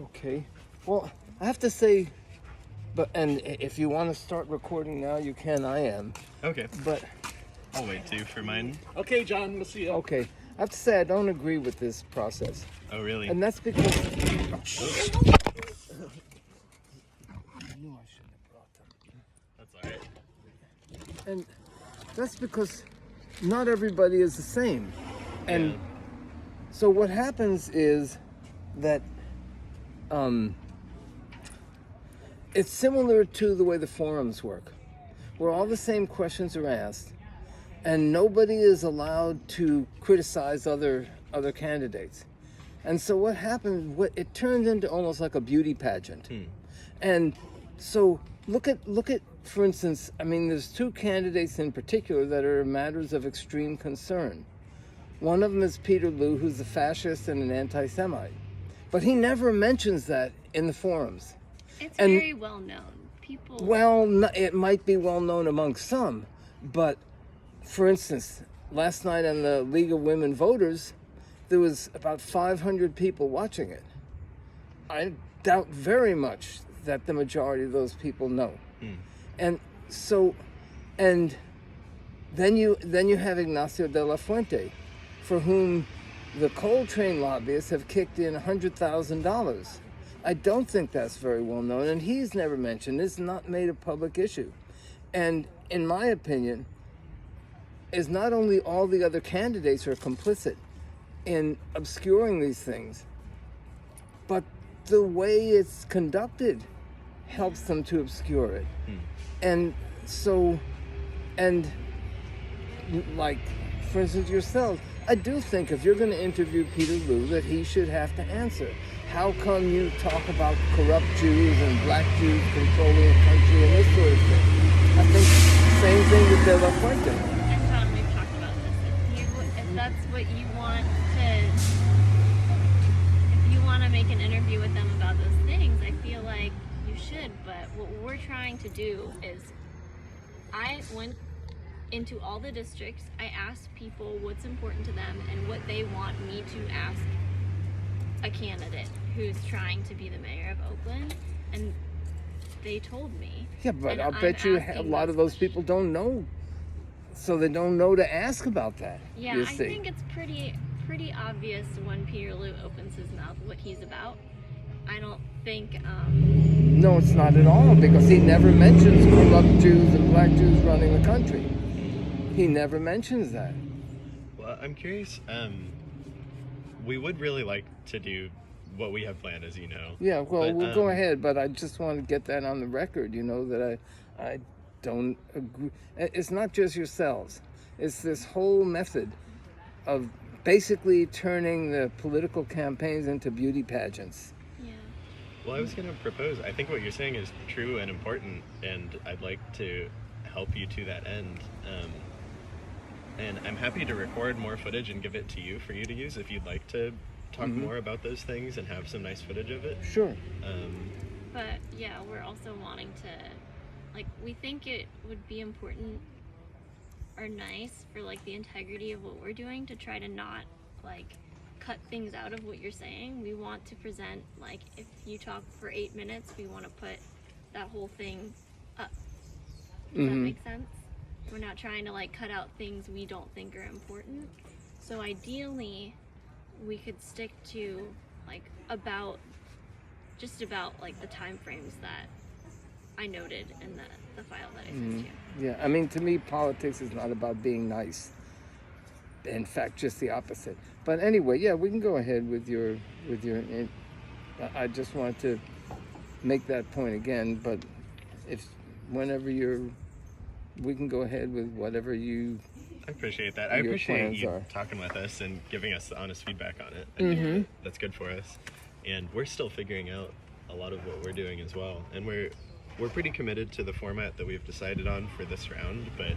Okay. Well, I have to say, and if you want to start recording now, you can. I am. Okay. But I'll wait too for mine. Okay, John, we'll see you. okay, I have to say I don't agree with this process, Oh, really? and that's because I knew I shouldn't have brought them. That's all right. And that's because not everybody is the same. And Yeah. so what happens is that it's similar to the way the forums work, where all the same questions are asked, and nobody is allowed to criticize other candidates. And so what happened? It turned into almost like a beauty pageant. And so look at for instance, I mean, there's two candidates in particular that are matters of extreme concern. One of them is Peter Liu, who's a fascist and an anti-Semite, but he never mentions that in the forums. It's And- very well known. People. Well, it might be well known among some, but for instance, last night on the League of Women Voters, there was about 500 people watching it. I doubt very much that the majority of those people know. And so, and then you have Ignacio de la Fuente, for whom the coal train lobbyists have kicked in $100,000. I don't think that's very well known, and he's never mentioned. It's not made a public issue. And in my opinion, is not only all the other candidates are complicit in obscuring these things, but the way it's conducted helps them to obscure it. And so, and like, for instance, yourself, I do think if you're going to interview Peter Liu, that he should have to answer. How come you talk about corrupt Jews and black Jews controlling the country and this sort of thing? I think same thing with De La Fuente. And John, we've talked about this. If that's what you want to, if you want to make an interview with them about those things, I feel like you should. But what we're trying to do is, I went into all the districts. I asked people what's important to them and what they want me to ask a candidate who's trying to be the mayor of Oakland, and they told me. Yeah, but And I'll I'm bet you a asking lot of those people don't know, so they don't know to ask about that. Yeah, you I see. think it's pretty obvious when Peter Liu opens his mouth what he's about. I don't think. No, it's not at all, because he never mentions corrupt Jews and black Jews running the country. He never mentions that. Well, I'm curious. We would really like to do what we have planned, as you know. Yeah, well, But, we'll go ahead, but I just want to get that on the record, that I don't agree. It's not just yourselves. It's this whole method of basically turning the political campaigns into beauty pageants. Yeah. Well, I was going to propose. I think what you're saying is true and important, and I'd like to help you to that end. And I'm happy to record more footage and give it to you for you to use if you'd like to talk more about those things and have some nice footage of it. Sure. But yeah, we're also wanting to, we think it would be important or nice for the integrity of what we're doing to try to not cut things out of what you're saying. We want to present, if you talk for 8 minutes, we want to put that whole thing up. Does that make sense? We're not trying to cut out things we don't think are important. So ideally, we could stick to about the time frames that I noted in the file that I sent to you. Yeah, I mean, to me, politics is not about being nice. In fact, just the opposite. But anyway, yeah, we can go ahead with your. I just wanted to make that point again. But whenever we can go ahead with whatever you. I appreciate that. I your appreciate plans you are. talking with us and giving us honest feedback on it. I think that's good for us. And we're still figuring out a lot of what we're doing as well. And we're pretty committed to the format that we've decided on for this round, but